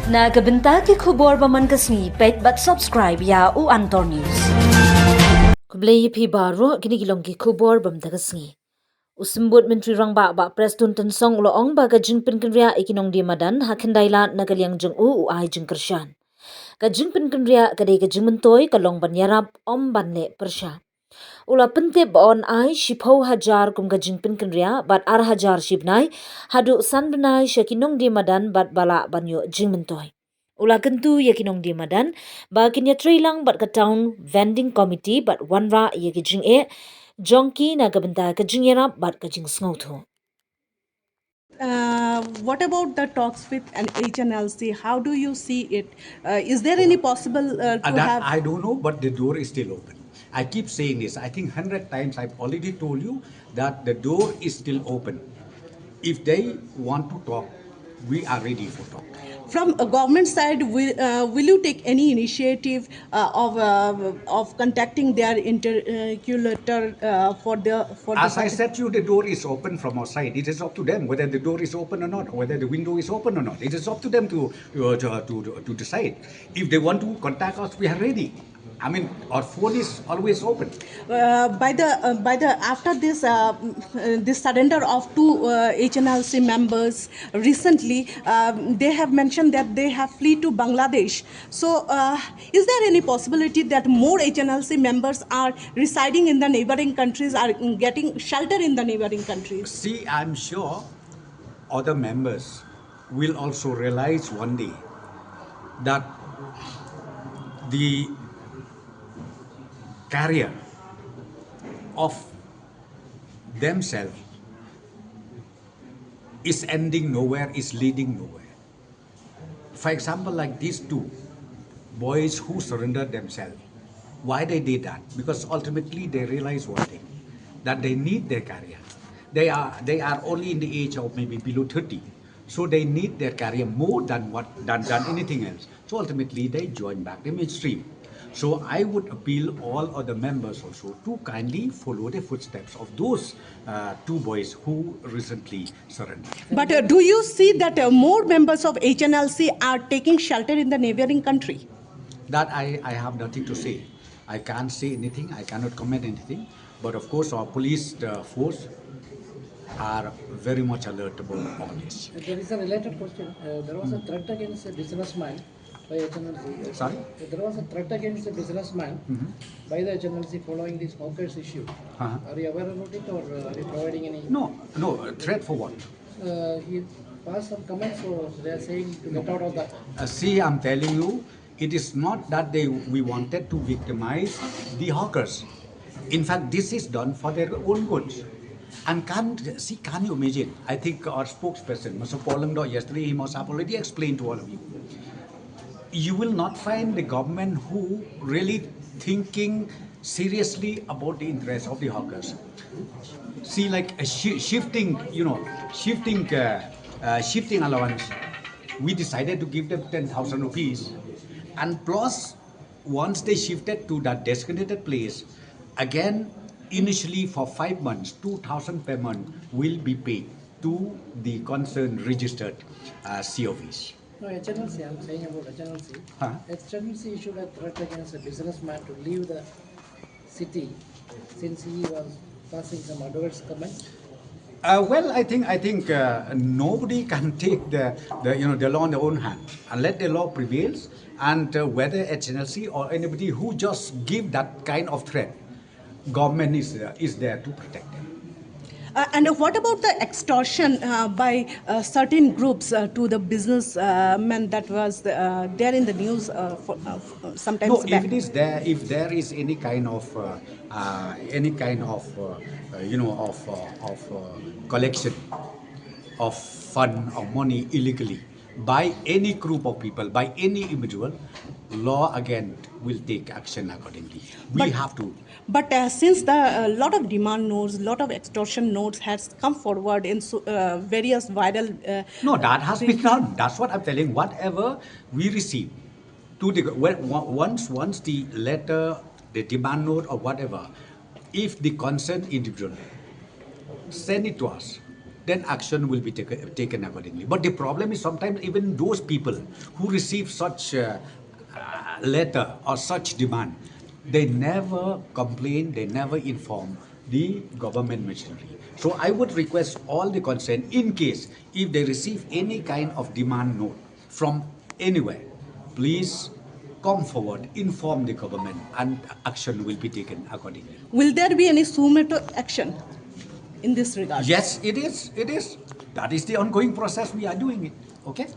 Nagabenta ki khubor baman kasni pet but subscribe ya u Antor News. Kublay pi baro kini gilong ki khubor bam dagasni. Usimbut Menteri Rangba ba Prestone Tensong uloong ba gajing pinkenria ikinong di madan hakendailan nagaliang jeng u ai jeng kershan. Gajing pinkenria kadai gajing mentoy kalong banyarap om banne persha. Ula pente baon ai shipho hajar kum gajing pinkenria bat ar hajar shibnai hadu san benai shakinong di madan bat bala banyo jing mentoy. Ula kentu yakinong di madan ba kinya trilang bat ka town vending committee bat wanra yakijing jongki na gabenta kajing yarap bat kajing sngoto. What about the talks with an HNLC? How do you see it? Is there any possible to have? I don't know, but the door is still open. I keep saying this. I think 100 times I've already told you that the door is still open. If they want to talk, we are ready for talk. From a government side, will you take any initiative of contacting their interlocutor for the? As I said to you, the door is open from our side. It is up to them whether the door is open or not, whether the window is open or not. It is up to them to decide. If they want to contact us, we are ready. I mean, our phone is always open. By the after this this surrender of two HNLC members recently, they have mentioned that they have fled to Bangladesh. So, is there any possibility that more HNLC members are residing in the neighboring countries, are getting shelter in the neighboring countries? See, I'm sure other members will also realize one day that the career of themselves is ending nowhere, is leading nowhere. For example, like these two boys who surrendered themselves. Why they did that? Because ultimately they realize one thing, that they need their career. They are only in the age of maybe below 30. So they need their career more than anything else. So ultimately they join back the mainstream. So I would appeal all other members also to kindly follow the footsteps of those two boys who recently surrendered. But do you see that more members of HNLC are taking shelter in the neighboring country? That I have nothing to say. I can't say anything. I cannot comment anything. But of course, our police force are very much alertable on this. There is a related question. There was a threat against a businessman by HNLC. Sorry? There was a threat against a businessman by the HNLC following this hawkers issue. Are you aware about it, or are you providing any? No. Threat for what? He passed some comments, so they are saying to get out of that. See, I'm telling you, it is not that we wanted to victimize the hawkers. In fact, this is done for their own goods. And can you imagine? I think our spokesperson, Mr. Polangdo, yesterday he must have already explained to all of you. You will not find the government who really thinking seriously about the interests of the hawkers. See, like shifting allowance. We decided to give them 10,000 rupees, and plus, once they shifted to that designated place, again, initially for 5 months, 2,000 per month will be paid to the concerned registered COVs. No, HNLC, I'm saying about HNLC. HNLC issued a threat against a businessman to leave the city since he was passing some adverse comments. Well, I think nobody can take the law in their own hand and let the law prevails. And whether HNLC or anybody who just give that kind of threat, government is there to protect them. And what about the extortion by certain groups to the businessmen that was there in the news sometimes No, back? if there is any kind of collection of fund or money illegally by any group of people, by any individual, law again will take action accordingly. We have to. But since the lot of demand notes, lot of extortion notes has come forward in various viral. No, that has been done. That's what I'm telling. Whatever we receive, once the letter, the demand note or whatever, if the concerned individual send it to us, then action will be taken accordingly. But the problem is sometimes even those people who receive such letter or such demand, they never complain, they never inform the government machinery. So I would request all the concerned, in case if they receive any kind of demand note from anywhere, please come forward, inform the government, and action will be taken accordingly. Will there be any sumato action in this regard? Yes, it is. It is. That is the ongoing process. We are doing it. Okay.